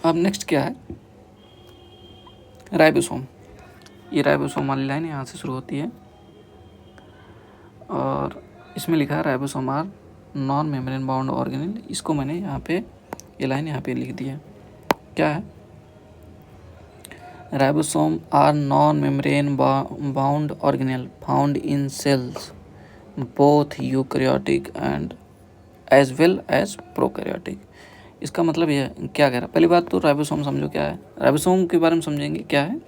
अब नेक्स्ट क्या है, राइबोसोम। ये राइबोसोम वाली लाइन यहाँ से शुरू होती है और इसमें लिखा है ribosome are non membrane bound organelle. इसको मैंने यहाँ पे ये लाइन यहाँ पे लिख दी है। क्या है, ribosome are non membrane bound organelle found in cells both eukaryotic and as well as prokaryotic. इसका मतलब ये क्या कह रहा है, पहली बात तो राइबोसोम समझो क्या है। राइबोसोम के बारे में समझेंगे क्या है।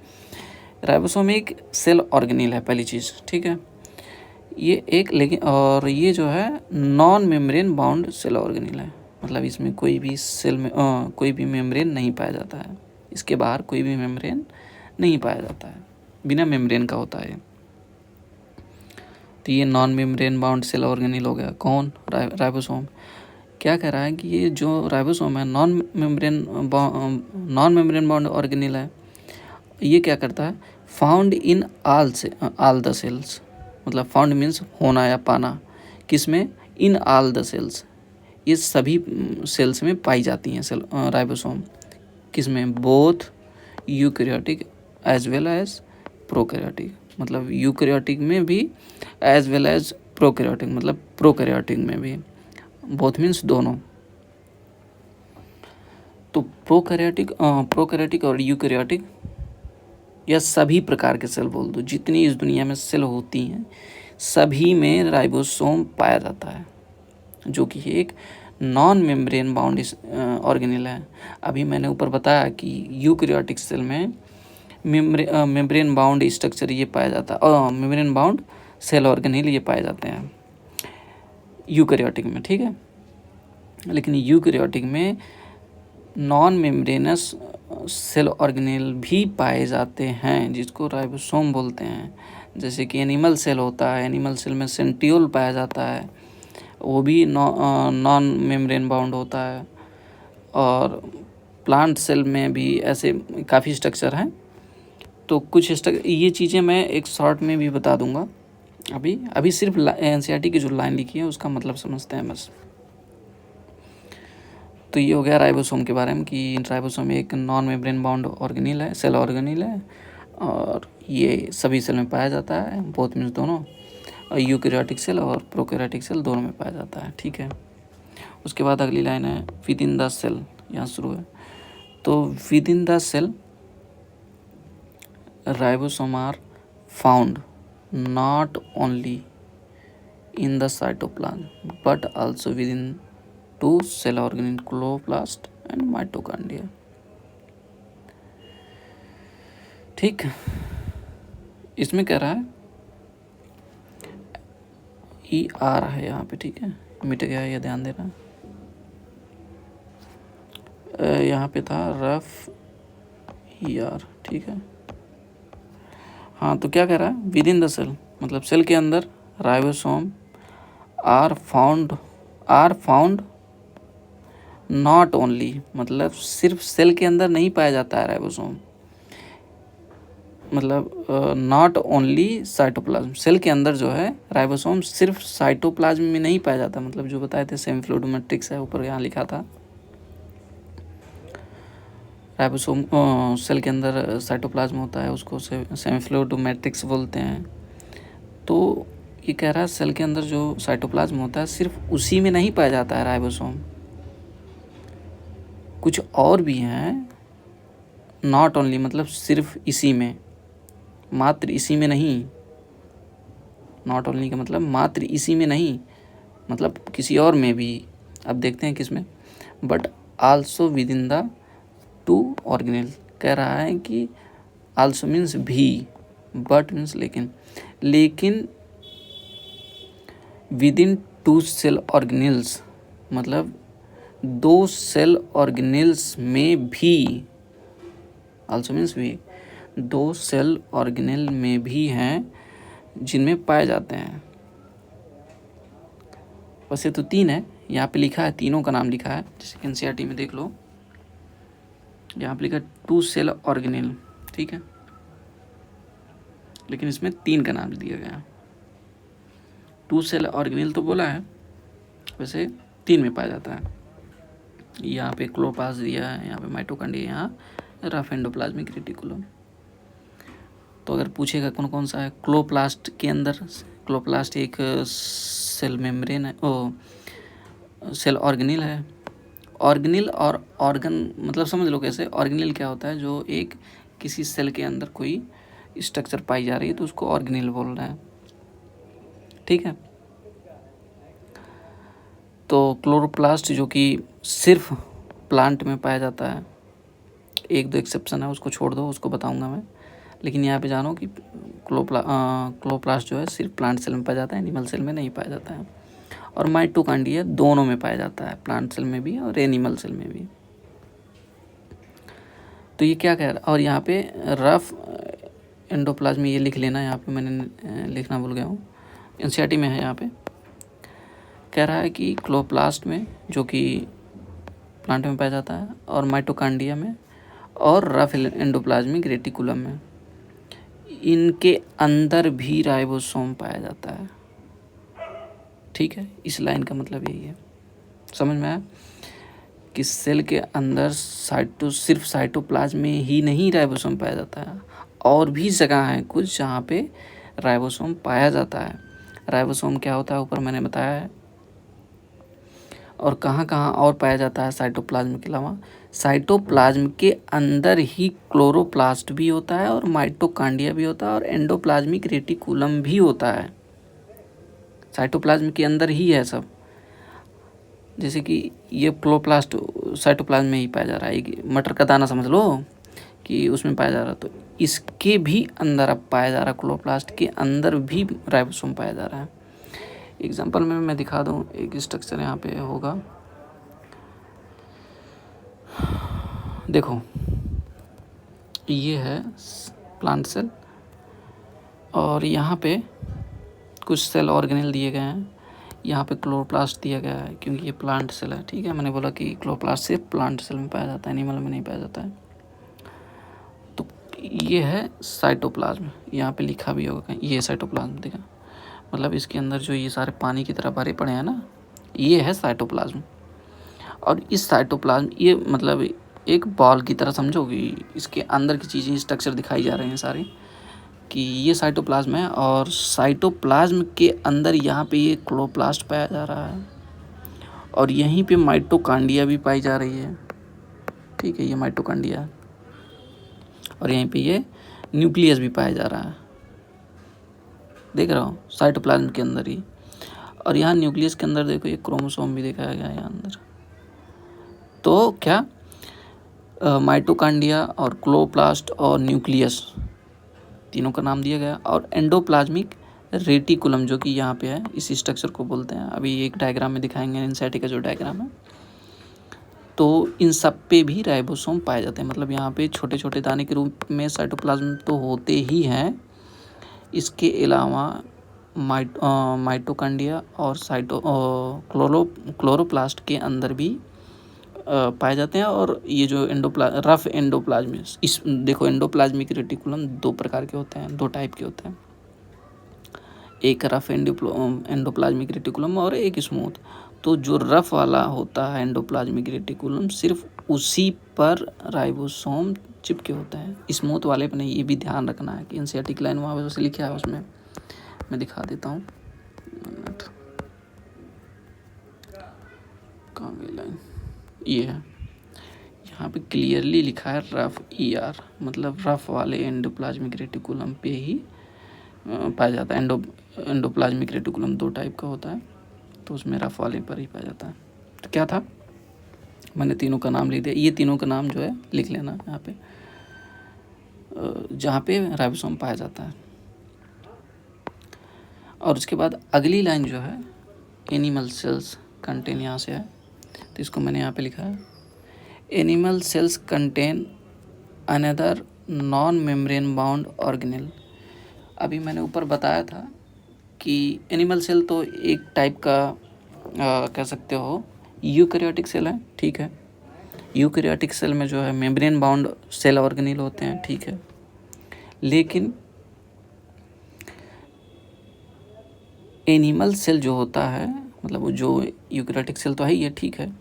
राइबोसोम एक सेल ऑर्गेनेल है, पहली चीज़, ठीक है। ये एक लेकिन और ये जो है non membrane bound cell organelle है, मतलब इसमें कोई भी सेल में कोई भी मेम्ब्रेन नहीं पाया जाता है। इसके बाहर कोई भी मेम्ब्रेन नहीं पाया जाता है, बिना मेम्ब्रेन का होता है। तो ये non membrane bound cell organelle हो गया। कौन, राइबोसोम। क्या कह रहा है कि ये जो राइबोसोम है नॉन मेम्ब्रेन बाउंड ऑर्गेनेल है। ये क्या करता है, found in all the cells, मतलब फाउंड मीन्स होना या पाना, किसमें, इन ऑल द सेल्स, ये सभी सेल्स में पाई जाती हैं सेल राइबोसोम। किसमें, both eukaryotic as well as prokaryotic, मतलब यूकैरियोटिक में भी एज वेल एज प्रोकैरियोटिक, मतलब प्रोकैरियोटिक में भी। बोथ मीन्स दोनों। तो प्रोकैरियोटिक और यूकैरियोटिक या सभी प्रकार के सेल बोल दो, जितनी इस दुनिया में सेल होती हैं सभी में राइबोसोम पाया जाता है, जो कि एक नॉन मेम्ब्रेन बाउंड ऑर्गेनेल है। अभी मैंने ऊपर बताया कि यूकैरियोटिक सेल में मेम्ब्रेन बाउंड स्ट्रक्चर ये पाया जाता है, मेम्ब्रेन बाउंड सेल ऑर्गेनेल ये पाए जाते हैं यूकैरियोटिक में, ठीक है। लेकिन यूकैरियोटिक में नॉन मेम्ब्रेनस सेल ऑर्गेनेल भी पाए जाते हैं, जिसको राइबोसोम बोलते हैं। जैसे कि एनिमल सेल होता है, एनिमल सेल में सेंट्रियोल पाया जाता है, वो भी नॉन मेम्ब्रेन बाउंड होता है। और प्लांट सेल में भी ऐसे काफ़ी स्ट्रक्चर हैं। तो कुछ ये चीज़ें मैं एक शॉर्ट में भी बता दूंगा। अभी सिर्फ एनसीईआरटी की जो लाइन लिखी है उसका मतलब समझते हैं बस। तो ये हो गया राइबोसोम के बारे में कि राइबोसोम एक नॉन मेम्ब्रेन बाउंड ऑर्गेनेल है, सेल ऑर्गेनेल है, और ये सभी सेल में पाया जाता है, बोथ मीन्स दोनों, और यूकैरियोटिक सेल और प्रोकैरियोटिक सेल दोनों में पाया जाता है, ठीक है। उसके बाद अगली लाइन है विद इन द सेल, यहाँ शुरू है। तो within the cell ribosome are found not only in the cytoplasm but also within two cell organelle chloroplast and mitochondria, ठीक। इसमें कह रहा है ई आर है यहाँ पे, ठीक है, मिट गया, ये ध्यान देना। यहाँ पे था रफ ई आर, ठीक है। हाँ, तो क्या कह रहा है, विद इन द सेल, मतलब सेल के अंदर ribosome are found not only, मतलब सिर्फ सेल के अंदर नहीं पाया जाता है राइबोसोम, मतलब नॉट ओनली साइटोप्लाज्म, सेल के अंदर जो है राइबोसोम सिर्फ साइटोप्लाज्म में नहीं पाया जाता, मतलब जो बताए थे सेमी फ्लूइड मैट्रिक्स है, ऊपर यहाँ लिखा था। राइबोसोम सेल के अंदर साइटोप्लाज्म होता है, उसको सेमी फ्लूइड मैट्रिक्स बोलते हैं। तो ये कह रहा है सेल के अंदर जो साइटोप्लाज्म होता है सिर्फ उसी में नहीं पाया जाता है राइबोसोम, कुछ और भी हैं, नॉट ओनली मतलब सिर्फ इसी में, मात्र इसी में नहीं। नॉट ओनली का मतलब मात्र इसी में नहीं, मतलब किसी और में भी। अब देखते हैं किस में, but also within the two organelle. कह रहा है कि आल्सो मीन्स भी, बट मीन्स लेकिन within two cell organelles, मतलब दो सेल ऑर्गेनेल्स में भी, आल्सो मीन्स भी, दो सेल ऑर्गेनेल में भी हैं जिनमें पाए जाते हैं। वैसे तो तीन है, यहाँ पे लिखा है, तीनों का नाम लिखा है, जैसे एनसीईआरटी में देख लो, यहाँ पे लिखा है टू सेल ऑर्गेनेल, ठीक है, लेकिन इसमें तीन का नाम दिया गया। टू सेल ऑर्गेनेल तो बोला है, वैसे तीन में पाया जाता है। यहाँ पे क्लोरोप्लास्ट दिया है, यहाँ पे माइटोकॉन्ड्रिया, यहाँ रफ एंडोप्लाज्मिक रेटिकुलम। तो अगर पूछेगा कौन कौन सा है क्लोरोप्लास्ट के अंदर, क्लोरोप्लास्ट एक सेल मेम्ब्रेन है, ओ सेल ऑर्गेनिल है। ऑर्गेनिल और ऑर्गन मतलब समझ लो कैसे। ऑर्गेनिल क्या होता है, जो एक किसी सेल के अंदर कोई स्ट्रक्चर पाई जा रही है तो उसको ऑर्गेनिल बोल रहे हैं, ठीक है। तो क्लोरोप्लास्ट जो कि सिर्फ प्लांट में पाया जाता है, एक दो एक्सेप्शन है, उसको छोड़ दो, उसको बताऊंगा मैं। लेकिन यहाँ पे जानो कि क्लोरोप्लास्ट जो है सिर्फ प्लांट सेल में पाया जाता है, एनिमल सेल में नहीं पाया जाता है। और माइटोकॉन्ड्रिया दोनों में पाया जाता है, प्लांट सेल में भी और एनिमल सेल में भी। तो ये क्या कह रहा है, और यहाँ पे रफ एंडोप्लाज्म ये लिख लेना, यहाँ पे मैंने लिखना भूल गया हूँ, एनसीईआरटी में है। यहाँ पे कह रहा है कि क्लोरोप्लास्ट में जो कि प्लांट में पाया जाता है, और माइटोकॉन्ड्रिया में, और रफ एंडोप्लाज्मिक रेटिकुलम में, इनके अंदर भी राइबोसोम पाया जाता है, ठीक है। इस लाइन का मतलब यही है, समझ में आया कि सेल के अंदर सिर्फ साइटोप्लाज्म में ही नहीं राइबोसोम पाया जाता है, और भी जगह हैं कुछ जहाँ पे राइबोसोम पाया जाता है। राइबोसोम क्या होता है ऊपर मैंने बताया है। और कहाँ कहाँ और पाया जाता है साइटोप्लाज्म के अलावा, साइटोप्लाज्म के अंदर ही क्लोरोप्लास्ट भी होता है, और माइटोकॉन्ड्रिया भी होता है, और एंडोप्लाज्मिक रेटिकुलम भी होता है। साइटोप्लाज्म के अंदर ही है सब। जैसे कि ये क्लोरोप्लास्ट साइटोप्लाज्म में ही पाया जा रहा है, एक मटर का दाना समझ लो कि उसमें पाया जा रहा है, तो इसके भी अंदर अब पाया जा रहा है, क्लोरोप्लास्ट के अंदर भी राइबोसोम पाया जा रहा है। एग्जांपल में मैं दिखा दूं, एक स्ट्रक्चर यहाँ पे होगा, देखो ये है प्लांट सेल, और यहाँ पे कुछ सेल ऑर्गेनेल दिए गए हैं, यहाँ पे क्लोरोप्लास्ट दिया गया है क्योंकि ये प्लांट सेल है, ठीक है। मैंने बोला कि क्लोरोप्लास्ट सिर्फ प्लांट सेल में पाया जाता है, एनिमल में नहीं पाया जाता है। तो ये है साइटोप्लाज्म, यहाँ पे लिखा भी होगा कहीं, ये साइटोप्लाज्म देखा, मतलब इसके अंदर जो ये सारे पानी की तरह भरे पड़े हैं ना, ये है साइटोप्लाज्म। और इस साइटोप्लाज्म ये मतलब एक बॉल की तरह समझो कि इसके अंदर की चीज़ें स्ट्रक्चर दिखाई जा रहे हैं सारे, कि ये साइटोप्लाज्म है, और साइटोप्लाज्म के अंदर यहाँ पे ये क्लोरोप्लास्ट पाया जा रहा है, और यहीं पे माइटोकॉन्ड्रिया भी पाई जा रही है, ठीक है। ये माइटोकॉन्ड्रिया, और यहीं पे ये न्यूक्लियस भी पाया जा रहा है, देख रहा हूँ साइटोप्लाज्म के अंदर ही। और यहाँ न्यूक्लियस के अंदर देखो ये क्रोमोसोम भी दिखाया गया है यहाँ अंदर। तो क्या माइटोकॉन्ड्रिया और क्लोरोप्लास्ट और न्यूक्लियस तीनों का नाम दिया गया, और एंडोप्लाज्मिक रेटिकुलम जो कि यहाँ पे है, इस स्ट्रक्चर को बोलते हैं। अभी एक डायग्राम में दिखाएंगे, एनसीईआरटी का जो डायग्राम है। तो इन सब पे भी राइबोसोम पाए जाते हैं, मतलब यहाँ पे छोटे छोटे दाने के रूप में साइटोप्लाज्म तो होते ही हैं, इसके अलावा माइटोकॉन्ड्रिया और क्लोरोप्लास्ट के अंदर भी पाए जाते हैं। और ये जो रफ एंडोप्लाज्म, इस देखो एंडोप्लाज्मिक रेटिकुलम दो प्रकार के होते हैं, दो टाइप के होते हैं, एक रफ एंडोप्लाज्मिक रेटिकुलम और एक स्मूथ। तो जो रफ वाला होता है एंडोप्लाज्मिक रेटिकुलम, सिर्फ उसी पर राइबोसोम चिपके होते हैं, स्मूथ वाले पर नहीं। ये भी ध्यान रखना है कि एनसीईआरटी की लाइन वहाँ से लिखा है, उसमें मैं दिखा देता हूँ, कहाँ गई लाइन, ये है, यहाँ पे क्लियरली लिखा है रफ ER, मतलब रफ वाले एंडोप्लाज्मिक रेटिकुलम पे ही पाया जाता है। एंडोप्लाज्मिक रेटिकुलम दो टाइप का होता है, तो उसमें रफ वाले पर ही पाया जाता है। तो क्या था, मैंने तीनों का नाम लिख दिया, ये तीनों का नाम जो है लिख लेना यहाँ पे, जहाँ पे राइबोसोम पाया जाता है। और उसके बाद अगली लाइन जो है एनिमल सेल्स कंटेन, यहाँ से है, तो इसको मैंने यहाँ पे लिखा है, animal cells contain another non membrane bound organelle. अभी मैंने ऊपर बताया था कि एनिमल सेल तो एक टाइप का कह सकते हो यूकैरियोटिक सेल है, ठीक है। यूकैरियोटिक सेल में जो है मेम्ब्रेन बाउंड सेल ऑर्गेनेल होते हैं, ठीक है। लेकिन एनिमल सेल जो होता है, मतलब वो जो यूकैरियोटिक सेल तो है ही है, ठीक है,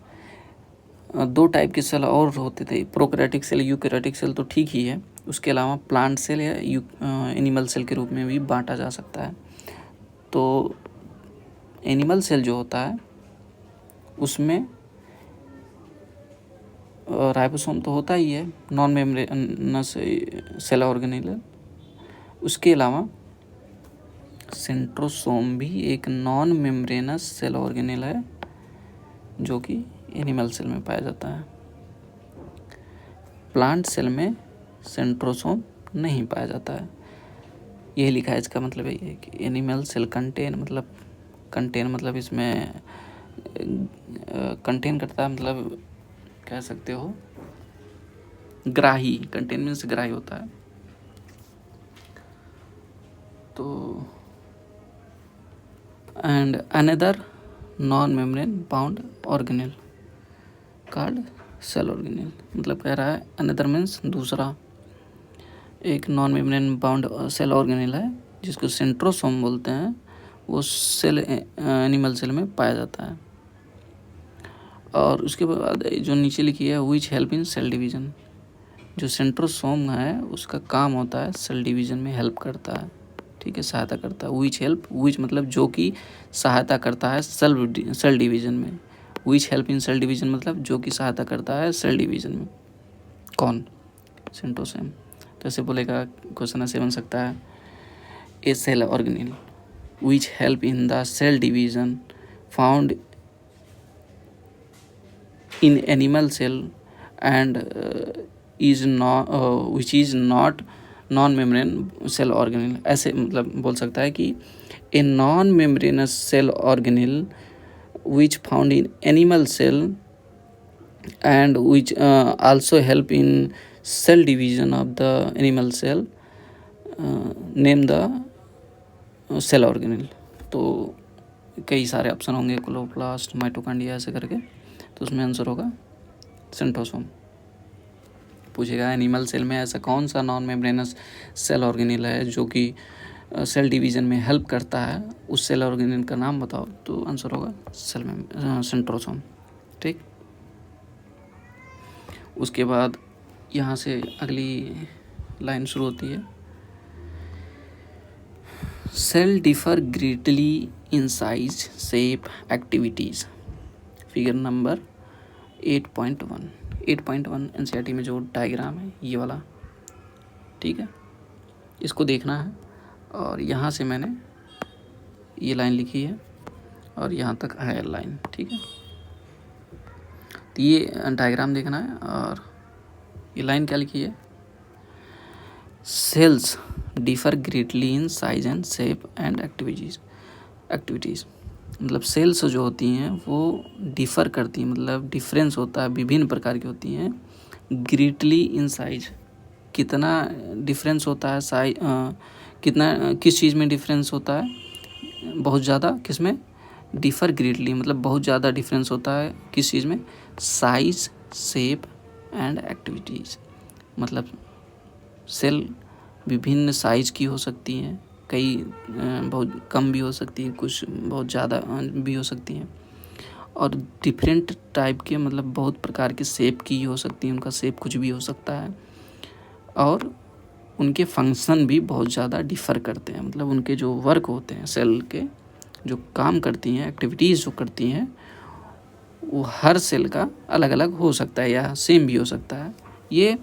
दो टाइप के सेल और होते थे, प्रोकैरियोटिक सेल, यूकैरियोटिक सेल तो ठीक ही है, उसके अलावा प्लांट सेल या एनिमल सेल के रूप में भी बांटा जा सकता है। तो एनिमल सेल जो होता है उसमें राइबोसोम तो होता ही है, नॉन मेम्ब्रेनस सेल ऑर्गेनेल। उसके अलावा सेंट्रोसोम भी एक नॉन मेम्ब्रेनस सेल ऑर्गेनेल है जो कि एनिमल सेल में पाया जाता है। प्लांट सेल में सेंट्रोसोम नहीं पाया जाता है। यही लिखा है, इसका मतलब यही है कि एनिमल सेल कंटेन मतलब इसमें कंटेन करता है, मतलब कह सकते हो ग्राही, कंटेन मीन्स ग्राही होता है। तो and another non membrane bound organelle called cell organelle, मतलब कह रहा है अनदर मीन्स दूसरा, एक non membrane bound cell organelle है जिसको सेंट्रोसोम बोलते हैं, वो सेल एनिमल सेल में पाया जाता है। और उसके बाद जो नीचे लिखी है which help in cell division, जो सेंट्रोसोम है उसका काम होता है सेल डिवीजन में हेल्प करता है, ठीक है, सहायता करता है। विच मतलब जो कि सहायता करता है सेल डिवीजन में। Which help in cell division मतलब जो कि सहायता करता है सेल डिवीजन में। कौन? सेंट्रोसोम। तो ऐसे बोलेगा, क्वेश्चन ऐसे बन सकता है, a cell organelle which help in the cell division found in animal cell and which is not non membrane cell organelle. ऐसे मतलब बोल सकता है कि a non membranous cell organelle which found in animal cell and which also help in cell division of the animal cell, name the cell organelle. तो कई सारे option होंगे, क्लोरोप्लास्ट, माइटोकॉन्ड्रिया ऐसे करके, तो उसमें आंसर होगा सेंट्रोसोम। पूछेगा एनिमल सेल में ऐसा कौन सा नॉन मेम्ब्रेनस सेल ऑर्गेनेल है जो कि सेल डिवीजन में हेल्प करता है, उस सेल ऑर्गेनेल का नाम बताओ, तो आंसर होगा सेंट्रोसोम। ठीक, उसके बाद यहाँ से अगली लाइन शुरू होती है, cell differ greatly in size, shape, activities. Figure number 8.1 NCERT में जो डायग्राम है ये वाला, ठीक है, इसको देखना है। और यहाँ से मैंने ये लाइन लिखी है और यहाँ तक है लाइन, ठीक है। तो ये डायग्राम देखना है और ये लाइन क्या लिखी है, cells differ greatly in size and shape and activities. मतलब सेल्स जो होती हैं वो डिफ़र करती हैं, मतलब डिफरेंस होता है, विभिन्न प्रकार की होती हैं। ग्रेटली इन साइज, कितना डिफरेंस होता है, कितना किस चीज़ में डिफरेंस होता है, बहुत ज़्यादा, किस में, डिफ़र ग्रेटली मतलब बहुत ज़्यादा डिफरेंस होता है किस चीज़ में, साइज, शेप एंड एक्टिविटीज़। मतलब सेल विभिन्न साइज़ की हो सकती हैं, कई बहुत कम भी हो सकती हैं, कुछ बहुत ज़्यादा भी हो सकती हैं, और डिफरेंट टाइप के मतलब बहुत प्रकार के शेप की हो सकती हैं, उनका शेप कुछ भी हो सकता है, और उनके फंक्शन भी बहुत ज़्यादा डिफ़र करते हैं। मतलब उनके जो वर्क होते हैं, सेल के जो काम करती हैं, एक्टिविटीज़ जो करती हैं, वो हर सेल का अलग अलग हो सकता है या सेम भी हो सकता है। ये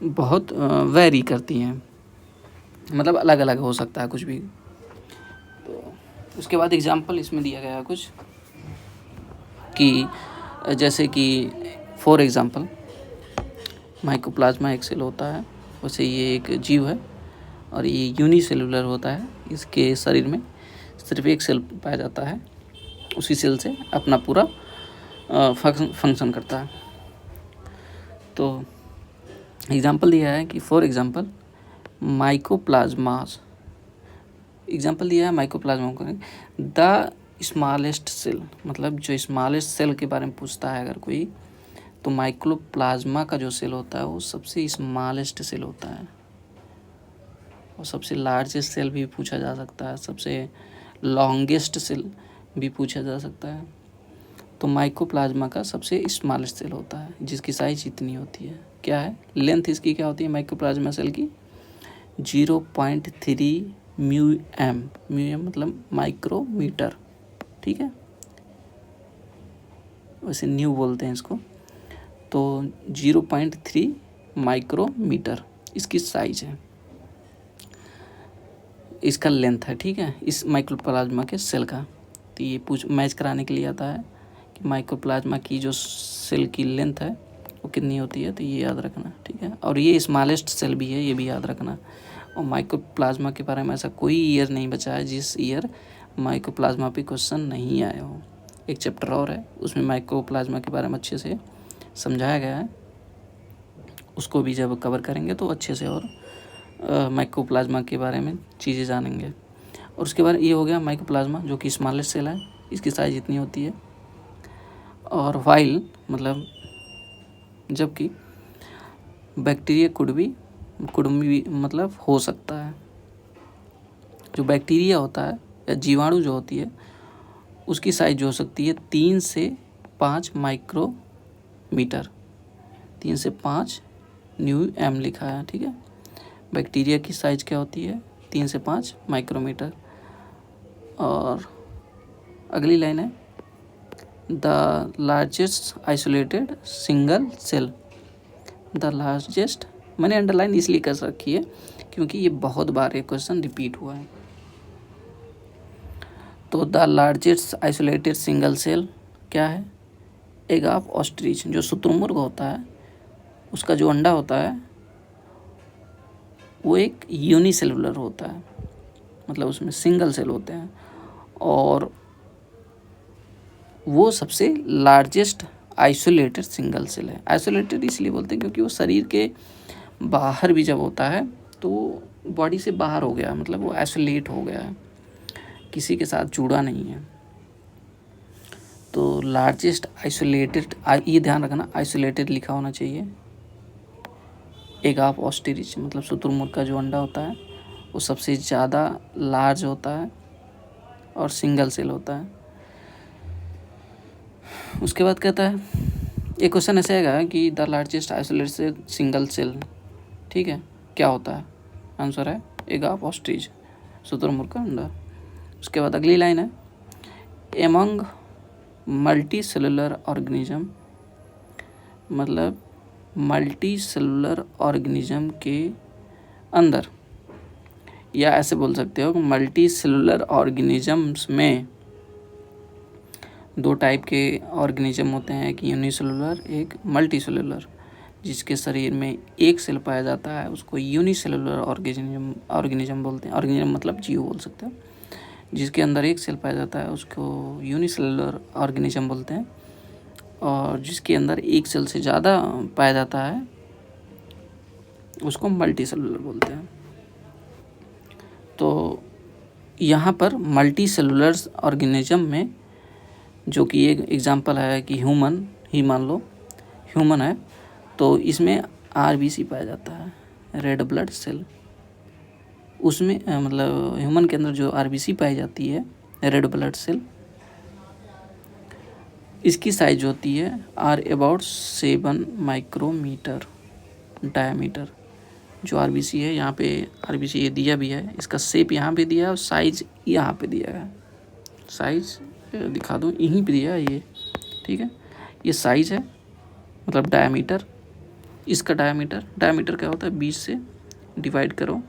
बहुत वैरी करती हैं, मतलब अलग अलग हो सकता है कुछ भी। तो उसके बाद एग्जाम्पल इसमें दिया गया है कुछ, कि जैसे कि फॉर एग्ज़ाम्पल माइकोप्लाज्मा एक सेल होता है, वैसे ये एक जीव है और ये यूनिसेलुलर होता है। इसके शरीर में सिर्फ एक सेल पाया जाता है, उसी सेल से अपना पूरा फंक्शन करता है। तो एग्जाम्पल दिया है कि फॉर एग्जाम्पल माइकोप्लाज्मास, एग्जाम्पल दिया है माइकोप्लाज्मा को, द स्मॉलेस्ट सेल, मतलब जो स्मॉलेस्ट सेल के बारे में पूछता है अगर कोई, तो माइकोप्लाज्मा का जो सेल होता है वो सबसे स्मॉलेस्ट सेल होता है। और सबसे लार्जेस्ट सेल भी पूछा जा सकता है, सबसे लॉन्गेस्ट सेल भी पूछा जा सकता है। तो माइकोप्लाज्मा का सबसे स्मॉलेस्ट सेल होता है जिसकी साइज इतनी होती है। क्या है लेंथ इसकी, क्या होती है माइकोप्लाज्मा सेल की 0.3 म्यूएम। म्यूएम मतलब माइक्रोमीटर, ठीक है, वैसे न्यू बोलते हैं इसको। तो 0.3 माइक्रोमीटर इसकी साइज है, इसका लेंथ है, ठीक है, इस माइक्रोप्लाज्मा के सेल का। तो ये मैच कराने के लिए आता है कि माइक्रोप्लाज्मा की जो सेल की लेंथ है वो कितनी होती है, तो ये याद रखना, ठीक है। और ये स्मॉलेस्ट सेल भी है, ये भी याद रखना। और माइक्रोप्लाज्मा के बारे में ऐसा कोई ईयर नहीं बचा है जिस ईयर माइक्रोप्लाज्मा पे क्वेश्चन नहीं आए हो। एक चैप्टर और है उसमें माइक्रोप्लाज्मा के बारे में अच्छे से समझाया गया है, उसको भी जब कवर करेंगे तो अच्छे से और माइक्रोप्लाज्मा के बारे में चीज़ें जानेंगे। और उसके बाद ये हो गया माइक्रोप्लाज्मा जो कि स्मॉलेस्ट सेल है, इसकी साइज इतनी होती है। और वाइल मतलब जबकि बैक्टीरिया कुड भी मतलब हो सकता है। जो बैक्टीरिया होता है या जीवाणु जो होती है उसकी साइज जो हो सकती है 3 से 5 माइक्रोमीटर, 3 से 5 न्यू एम लिखा है, ठीक है। बैक्टीरिया की साइज क्या होती है 3 से 5 माइक्रोमीटर। और अगली लाइन है the largest isolated single cell. The largest मैंने अंडरलाइन इसलिए कर रखी है क्योंकि ये बहुत बार ये क्वेश्चन रिपीट हुआ है। तो the largest isolated single cell क्या है, एग ऑफ ऑस्ट्रिच। जो शुतुरमुर्ग होता है उसका जो अंडा होता है वो एक यूनिसेलुलर होता है, मतलब उसमें सिंगल सेल होते हैं। और वो सबसे लार्जेस्ट आइसोलेटेड सिंगल सेल है। आइसोलेटेड इसलिए बोलते हैं क्योंकि वो शरीर के बाहर भी जब होता है तो बॉडी से बाहर हो गया, मतलब वो आइसोलेट हो गया है, किसी के साथ जुड़ा नहीं है। तो लार्जेस्ट आइसोलेटेड, ये ध्यान रखना आइसोलेटेड लिखा होना चाहिए। एग ऑफ ऑस्ट्रिच मतलब शुतुरमुर्ग का जो अंडा होता है वो सबसे ज़्यादा लार्ज होता है और सिंगल सेल होता है। उसके बाद कहता है एक क्वेश्चन ऐसे आएगा कि the largest isolated single cell, ठीक है, क्या होता है, आंसर है एग ऑफ ऑस्ट्रिच, शुतुरमुर्ग का अंडा। उसके बाद अगली लाइन है एमंग मल्टी सेलुलर ऑर्गेनिज्म, मतलब मल्टी सेलुलर ऑर्गेनिज्म के अंदर, या ऐसे बोल सकते हो मल्टी सेलुलर ऑर्गेनिजम्स में 2 टाइप के ऑर्गेनिज्म होते हैं, एक यूनिसेलुलर एक मल्टी सेलुलर। जिसके शरीर में एक सेल पाया जाता है उसको यूनिसेलुलर ऑर्गेनिज्म बोलते हैं। ऑर्गेनिज्म मतलब जीव बोल सकते हो। जिसके अंदर एक सेल पाया जाता है उसको यूनिसेलुलर ऑर्गेनिज्म बोलते हैं। और जिसके अंदर एक सेल से ज़्यादा पाया जाता है उसको मल्टी सेलुलर बोलते हैं। तो यहाँ पर मल्टी सेलुलर ऑर्गेनिज्म में जो कि एक एग्जांपल है कि ह्यूमन ही मान लो, ह्यूमन है तो इसमें आरबीसी पाया जाता है, रेड ब्लड सेल। उसमें मतलब ह्यूमन के अंदर जो आरबीसी पाई जाती है रेड ब्लड सेल, इसकी साइज होती है आर अबाउट 7 माइक्रोमीटर डायमीटर। जो आरबीसी है यहाँ पे आरबीसी ये दिया भी है, इसका शेप यहाँ पे दिया है और साइज यहाँ पे दिया है। साइज दिखा दूँ, यहीं पे दिया है ये, ठीक है। ये साइज है मतलब डायमीटर, इसका डायमीटर क्या होता है 20 से डिवाइड करो,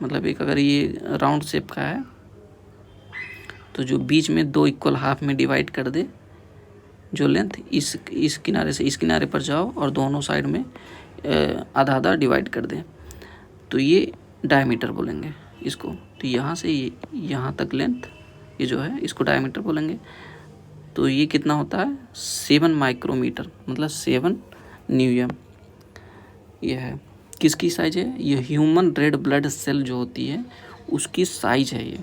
मतलब एक अगर ये राउंड शेप का है तो जो बीच में 2 इक्वल हाफ में डिवाइड कर दे जो लेंथ, इस किनारे से इस किनारे पर जाओ और दोनों साइड में आधा आधा डिवाइड कर दें तो ये डायमीटर बोलेंगे इसको। तो यहाँ से यहाँ तक लेंथ ये जो है इसको डायमीटर बोलेंगे। तो ये कितना होता है 7 माइक्रोमीटर मतलब 7 न्यूएम। ये है किसकी साइज है, ये ह्यूमन रेड ब्लड सेल जो होती है उसकी साइज है। ये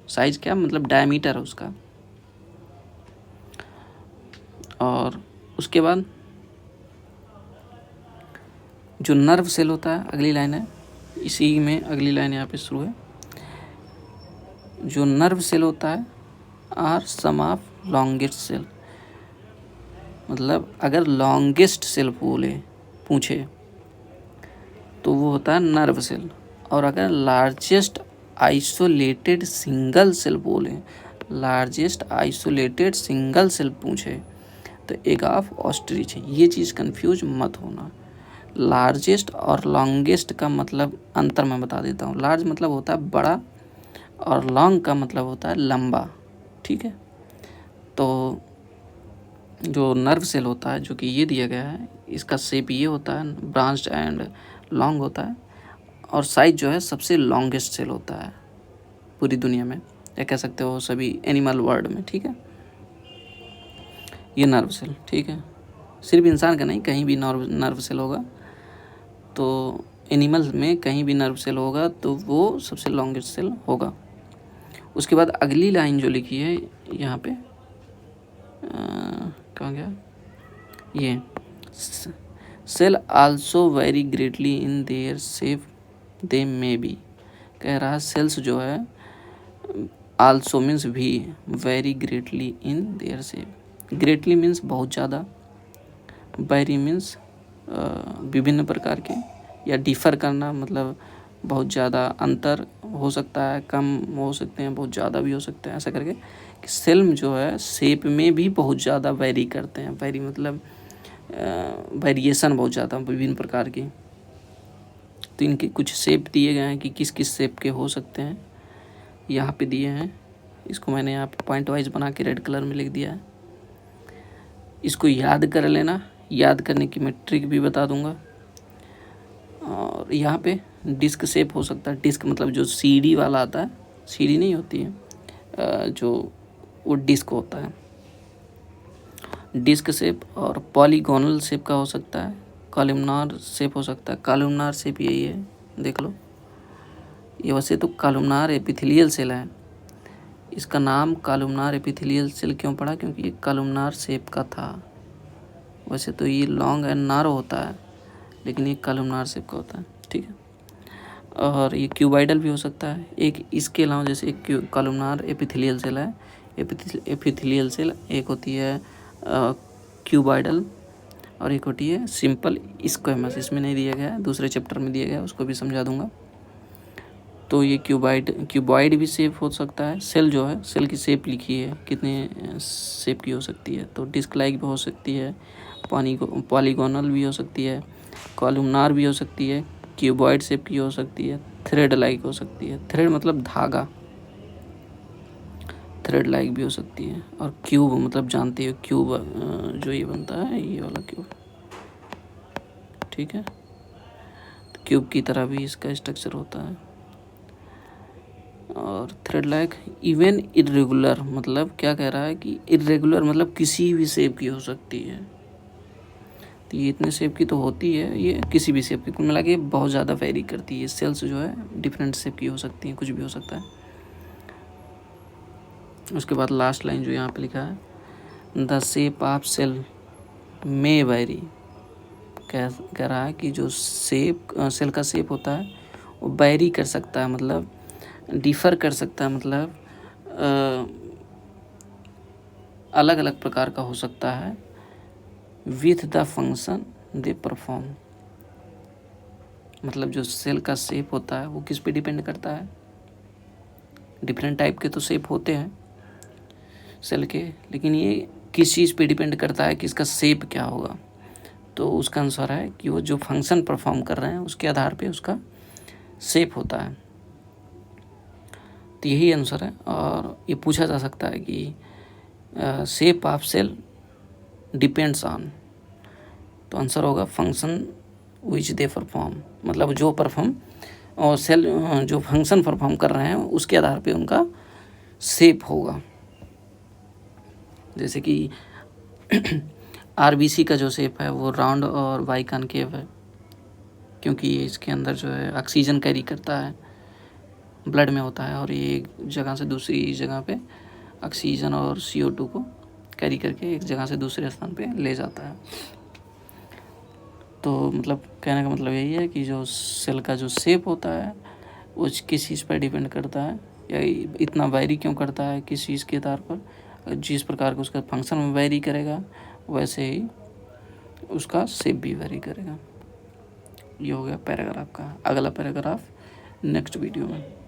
साइज क्या मतलब डायमीटर है उसका। और उसके बाद जो नर्व सेल होता है, अगली लाइन है इसी में, अगली लाइन यहाँ पे शुरू है। जो नर्व सेल होता है are some of longest cell. मतलब अगर लॉन्गेस्ट सेल पूछे तो वो होता है नर्व सेल। और अगर लार्जेस्ट आइसोलेटेड सिंगल सेल पूछे तो एग ऑफ ऑस्ट्रिच है। ये चीज़ कंफ्यूज मत होना। लार्जेस्ट और लॉन्गेस्ट का मतलब अंतर मैं बता देता हूँ। लार्ज मतलब होता है बड़ा और लॉन्ग का मतलब होता है लंबा, ठीक है। तो जो नर्व सेल होता है जो कि ये दिया गया है, इसका शेप ये होता है, ब्रांच्ड एंड लॉन्ग होता है और साइज जो है सबसे लॉन्गेस्ट सेल होता है पूरी दुनिया में, या कह सकते हो सभी एनिमल वर्ल्ड में, ठीक है। ये नर्व सेल, ठीक है। सिर्फ इंसान का नहीं, कहीं भी नर्व सेल होगा तो एनिमल में कहीं भी नर्व सेल होगा तो वो सबसे लॉन्गेस्ट सेल होगा। उसके बाद अगली लाइन जो लिखी है यहाँ पे कहाँ गया ये, cell also vary greatly in their shape they may be. कह रहा है सेल्स जो है आल्सो मीन्स भी, vary greatly in their shape. Greatly means बहुत ज़्यादा, वेरी मीन्स विभिन्न प्रकार के, या डिफ़र करना मतलब बहुत ज़्यादा अंतर हो सकता है, कम हो सकते हैं, बहुत ज़्यादा भी हो सकते हैं, ऐसा करके कि सेल जो है शेप में भी बहुत ज़्यादा वेरी करते हैं। वेरी मतलब वेरिएशन बहुत ज़्यादा विभिन्न प्रकार की। तो इनके कुछ शेप दिए गए हैं कि किस किस शेप के हो सकते हैं, यहाँ पे दिए हैं। इसको मैंने यहाँ पे पॉइंट वाइज बना के रेड कलर में लिख दिया है। इसको याद कर लेना, याद करने की मैं ट्रिक भी बता दूंगा। और यहाँ पे डिस्क शेप हो सकता है। डिस्क मतलब जो सीडी वाला आता है, सीडी नहीं होती है जो, वो डिस्क होता है, डिस्क शेप। और पॉलीगोनल शेप का हो सकता है, कॉलमनार शेप हो सकता है। कॉलमनार शेप यही है, देख लो। ये वैसे तो कॉलमनार एपिथेलियल सेल है, इसका नाम कॉलमनार एपिथेलियल सेल क्यों पड़ा, क्योंकि ये कॉलमनार शेप का था। वैसे तो ये लॉन्ग एंड नारो होता है, लेकिन ये कॉलमनार शेप का होता है, ठीक है। और ये क्यूबाइडल भी हो सकता है। एक इसके अलावा जैसे एक कॉलमनार एपिथेलियल सेल है, एपिथेलियल सेल एक होती है क्यूबाइडल और एक होती है सिंपल स्क्वेमस। इसमें नहीं दिया गया है, दूसरे चैप्टर में दिया गया है, उसको भी समझा दूंगा। तो ये क्यूबॉइड भी शेप हो सकता है। सेल जो है, सेल की शेप लिखी है कितने शेप की हो सकती है, तो डिस्क लाइक भी हो सकती है, पॉलीगोनल भी हो सकती है, कॉलमनार भी हो सकती है, क्यूबॉइड शेप की हो सकती है, थ्रेड लाइक हो सकती है। थ्रेड मतलब धागा, थ्रेड लाइक भी हो सकती है। और क्यूब मतलब जानते हो क्यूब जो ये बनता है, ये वाला क्यूब, ठीक है। तो क्यूब की तरह भी इसका स्ट्रक्चर होता है। और थ्रेड लाइक इवन इरेगुलर मतलब क्या कह रहा है कि इरेगुलर मतलब किसी भी शेप की हो सकती है। तो ये इतने शेप की तो होती है, ये किसी भी शेप की, कुल मिला के बहुत ज़्यादा वेरी करती है। सेल्स जो है डिफरेंट शेप की हो सकती हैं, कुछ भी हो सकता है। उसके बाद लास्ट लाइन जो यहाँ पे लिखा है, the shape of cell may vary. कह रहा है कि जो सेल का शेप होता है वो वेरी कर सकता है, मतलब डिफ़र कर सकता है, मतलब अलग अलग प्रकार का हो सकता है। With the function they perform, मतलब जो सेल का शेप होता है वो किस पे डिपेंड करता है। डिफरेंट टाइप के तो शेप होते हैं सेल के, लेकिन ये किस चीज़ पे डिपेंड करता है कि इसका शेप क्या होगा। तो उसका आंसर है कि वो जो फंक्शन परफॉर्म कर रहे हैं उसके आधार पे उसका शेप होता है। तो यही आंसर है। और ये पूछा जा सकता है कि shape of cell depends on, तो आंसर होगा फंक्शन विच दे परफॉर्म, मतलब जो परफॉर्म और सेल जो फंक्शन परफॉर्म कर रहे हैं उसके आधार पे उनका शेप होगा। जैसे कि आरबीसी का जो शेप है वो राउंड और बाई कॉनकेव है, क्योंकि इसके अंदर जो है ऑक्सीजन कैरी करता है, ब्लड में होता है, और ये एक जगह से दूसरी जगह पे ऑक्सीजन और CO2 को कैरी करके एक जगह से दूसरे स्थान पे ले जाता है। तो मतलब कहने का मतलब यही है कि जो सेल का जो शेप होता है वो किस चीज़ पर डिपेंड करता है, या इतना वेरी क्यों करता है किस चीज़ के आधार पर। जिस प्रकार का उसका फंक्शन वेरी करेगा वैसे ही उसका शेप भी वेरी करेगा। ये हो गया पैराग्राफ का। अगला पैराग्राफ नेक्स्ट वीडियो में।